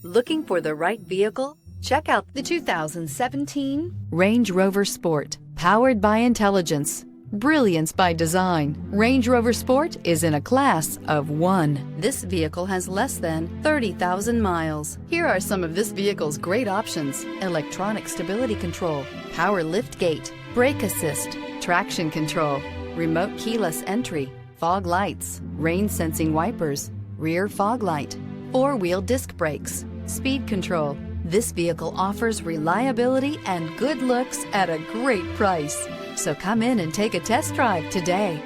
Looking for the right vehicle? Check out the 2017 Range Rover Sport. Powered by intelligence, brilliance by design, Range Rover Sport is in a class of one. This vehicle has less than 30,000 miles. Here are some of this vehicle's great options: electronic stability control, power lift gate, brake assist, traction control, remote keyless entry, fog lights, rain sensing wipers, rear fog light, four-wheel disc brakes, speed control. This vehicle offers reliability and good looks at a great price. So come in and take a test drive today.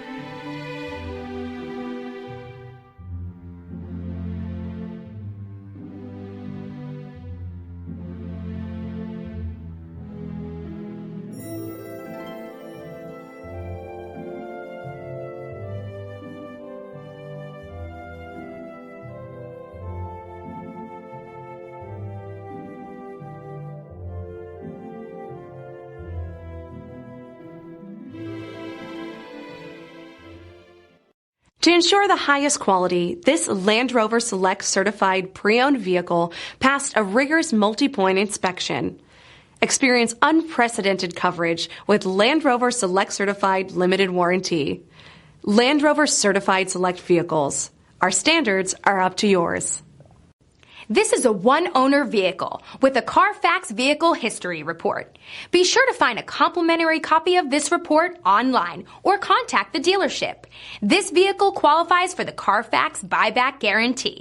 To ensure the highest quality, this Land Rover Select certified pre-owned vehicle passed a rigorous multi-point inspection. Experience unprecedented coverage with Land Rover Select certified limited warranty. Land Rover certified select vehicles. Our standards are up to yours. This is a one-owner vehicle with a Carfax Vehicle History Report. Be sure to find a complimentary copy of this report online or contact the dealership. This vehicle qualifies for the Carfax Buyback Guarantee.